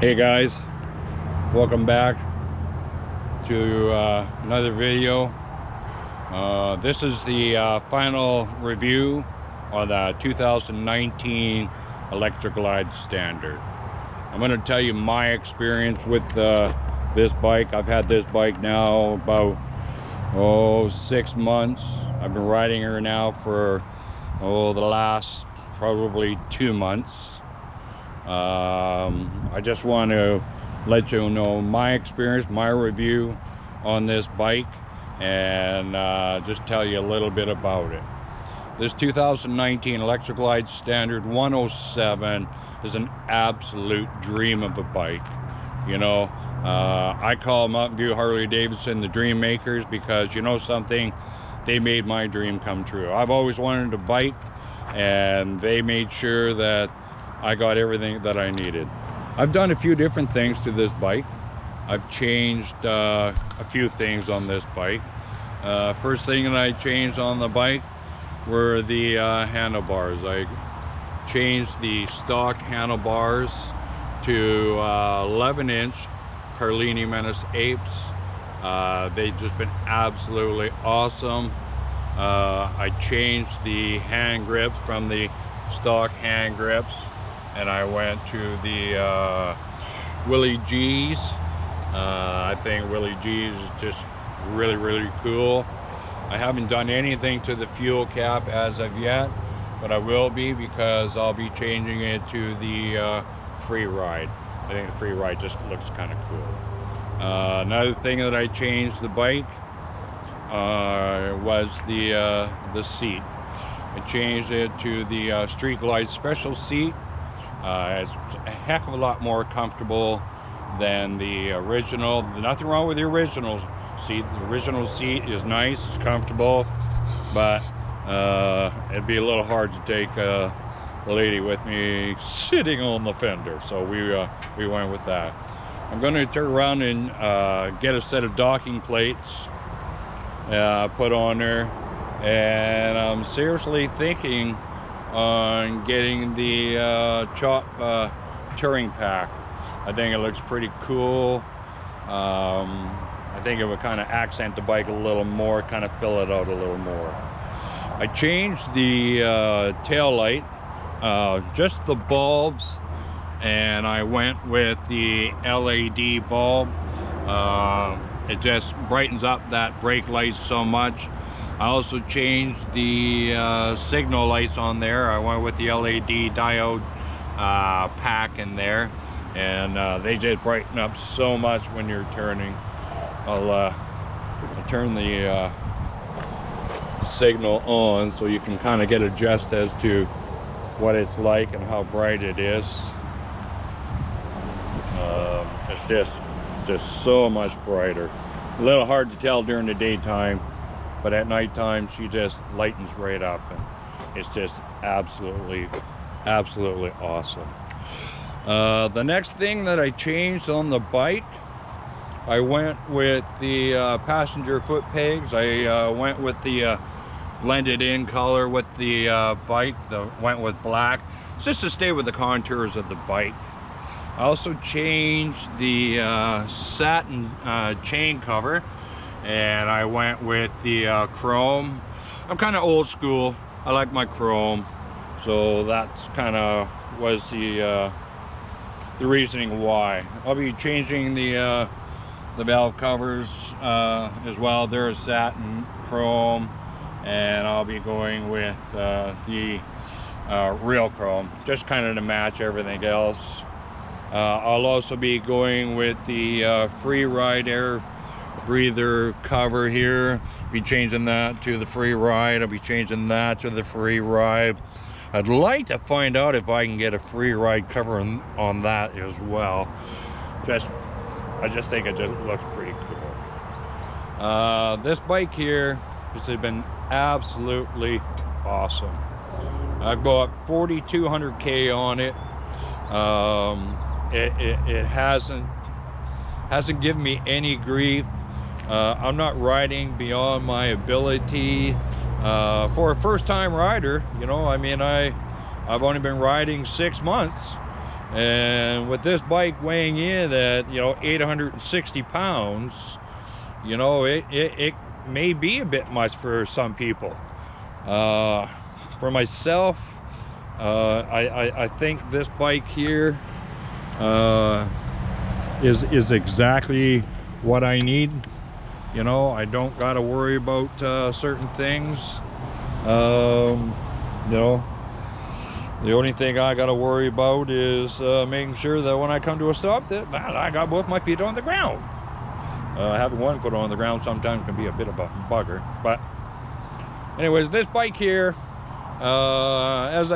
Hey guys, welcome back to another video. This is the final review on the 2019 Electra Glide Standard. I'm going to tell you my experience with this bike. I've had this bike now about 6 months. I've been riding her now for the last probably 2 months. I just want to let you know my experience, my review on this bike, and just tell you a little bit about it. This 2019 Electra Glide Standard 107 is an absolute dream of a bike. You know, I call Mountain View Harley Davidson the dream makers, because you know something, they made my dream come true. I've always wanted a bike, and they made sure that I got everything that I needed. I've done a few different things to this bike. I've changed a few things on this bike. First thing that I changed on the bike were the handlebars. I changed the stock handlebars to 11-inch Carlini Menace Apes. They've just been absolutely awesome. I changed the hand grips from the stock hand grips, and I went to the Willie G's. I think Willie G's is just really cool. I haven't done anything to the fuel cap as of yet, but I will be, because I'll be changing it to the free ride. I think the free ride just looks kind of cool. Another thing that I changed the bike was the seat. I changed it to the Street Glide Special seat. It's a heck of a lot more comfortable than the original. Nothing wrong with the original seat. The original seat is nice, it's comfortable, but it'd be a little hard to take the lady with me sitting on the fender, so we went with that. I'm going to turn around and get a set of docking plates put on there, and I'm seriously thinking on getting the chop touring pack. I think it looks pretty cool. I think it would kind of accent the bike a little more, kind of fill it out a little more. I changed the tail light, just the bulbs, and I went with the LED bulb. It just brightens up that brake light so much. I also changed the signal lights on there. I went with the LED diode pack in there, and they just brighten up so much when you're turning. I'll turn the signal on so you can kind of get a gist as to what it's like and how bright it is. It's just so much brighter. A little hard to tell during the daytime, but at nighttime she just lightens right up, and it's just absolutely awesome. The next thing that I changed on the bike, I went with the passenger foot pegs. I went with the blended in color with the bike. Went with black, just to stay with the contours of the bike. I also changed the satin chain cover, and I went with the chrome. I'm kind of old school. I like my chrome, so that's kind of was the reasoning why. I'll be changing the valve covers as well. They're a satin chrome, and I'll be going with the real chrome, just kind of to match everything else. I'll also be going with the free ride air breather cover here. Be changing that to the free ride. I'll be changing that to the free ride. I'd like to find out if I can get a free ride cover on that as well. I just think it just looks pretty cool. This bike here has been absolutely awesome. I bought 4,200K on it. It hasn't given me any grief. I'm not riding beyond my ability. For a first-time rider, you know, I mean, I've only been riding 6 months, And with this bike weighing in at, you know, 860 pounds, you know, it may be a bit much for some people. For myself, I think this bike here is exactly what I need. You know, I don't got to worry about certain things. You know, the only thing I got to worry about is making sure that when I come to a stop that I got both my feet on the ground. Having one foot on the ground sometimes can be a bit of a bugger. But anyways, this bike here, as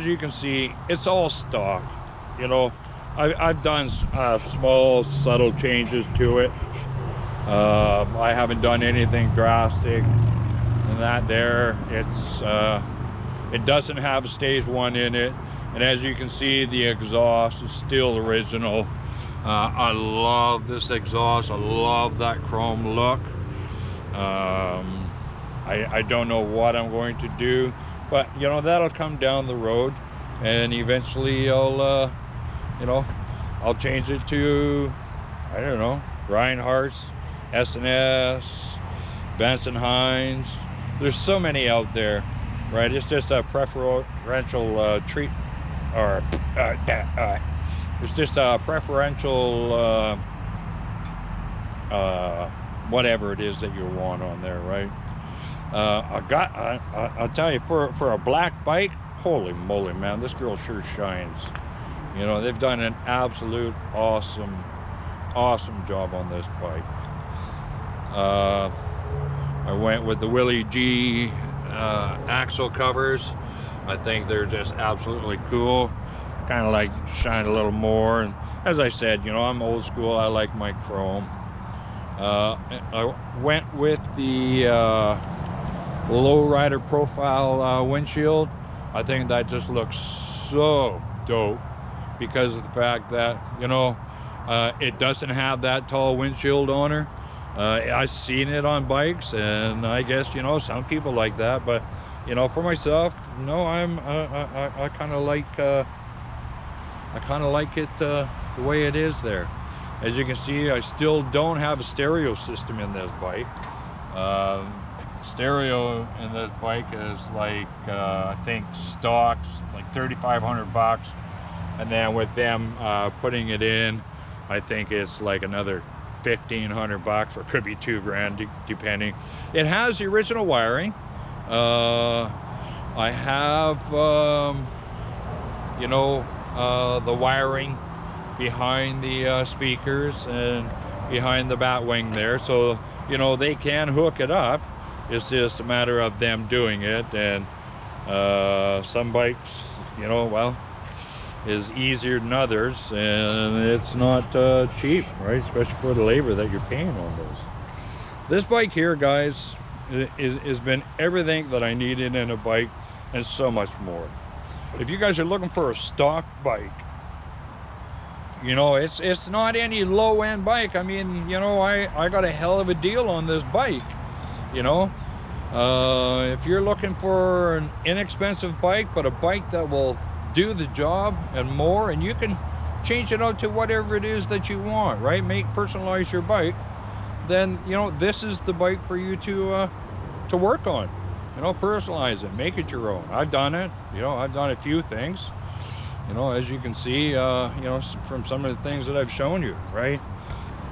you can see, it's all stock. You know, I've done small, subtle changes to it. I haven't done anything drastic. And that there, it doesn't have a stage 1 in it, and as you can see, the exhaust is still original. I love this exhaust. I love that chrome look. I don't know what I'm going to do, but you know, that'll come down the road, and eventually I'll you know, I'll change it to, I don't know, Reinhardt's, S&S, Benson Hines. There's so many out there, right? It's just a preferential treat, or it's just a preferential whatever it is that you want on there, right? I'll tell you, for a black bike, holy moly, man, this girl sure shines. You know, they've done an absolute awesome job on this bike. I went with the Willie G axle covers. I think they're just absolutely cool. Kind of like shine a little more. And as I said, you know, I'm old school. I like my chrome. I went with the lowrider profile windshield. I think that just looks so dope because of the fact that, you know, it doesn't have that tall windshield on her. I've seen it on bikes, and I guess, you know, some people like that, but you know, for myself, no, I kind of like it the way it is there. As you can see, I still don't have a stereo system in this bike. Stereo in this bike is like I think stock, like $3,500, and then with them putting it in, I think it's like another $1,500, or it could be $2,000 depending. It has the original wiring. I have you know, the wiring behind the speakers and behind the bat wing there, so you know, they can hook it up. It's just a matter of them doing it, and some bikes, you know, well, is easier than others, and it's not cheap, right? Especially for the labor that you're paying on those. This bike here, guys, has been everything that I needed in a bike and so much more. If you guys are looking for a stock bike, you know, it's not any low-end bike. I mean, you know, I got a hell of a deal on this bike, you know. If you're looking for an inexpensive bike, but a bike that will do the job and more, and you can change it out to whatever it is that you want, right? Personalize your bike, then, you know, this is the bike for you to work on. You know, personalize it, make it your own. I've done it. You know, I've done a few things, you know, as you can see, you know, from some of the things that I've shown you, right?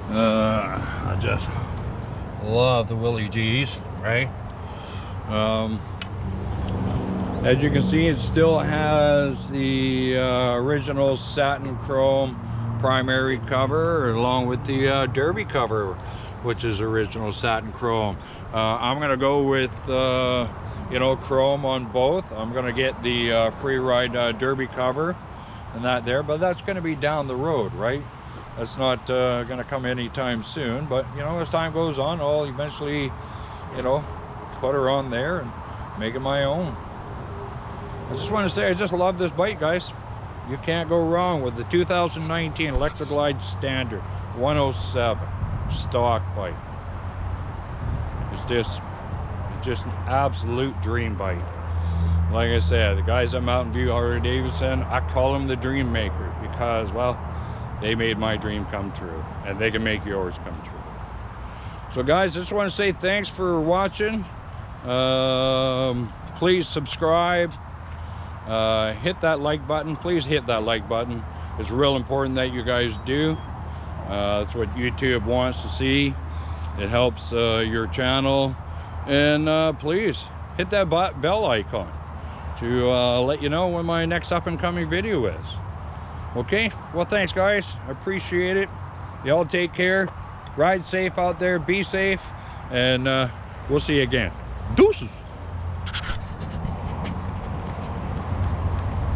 I just love the Willie G's, right? As you can see, it still has the original satin chrome primary cover, along with the derby cover, which is original satin chrome. I'm gonna go with you know, chrome on both. I'm gonna get the free ride derby cover and that there, but that's gonna be down the road, right? That's not gonna come anytime soon, but you know, as time goes on, I'll eventually, you know, put her on there and make it my own. I just want to say, I just love this bike, guys. You can't go wrong with the 2019 Electra Glide Standard 107 stock bike. It's just an absolute dream bike. Like I said, the guys at Mountain View Harley-Davidson, I call them the dream maker because, well, they made my dream come true, and they can make yours come true. So guys, I just want to say thanks for watching. Please subscribe, hit that like button. Please hit that like button. It's real important that you guys do. That's what YouTube wants to see. It helps your channel. And please hit that bell icon to let you know when my next up and coming video is. Okay, well, thanks guys, I appreciate it. Y'all take care, ride safe out there, be safe, and we'll see you again. Deuces.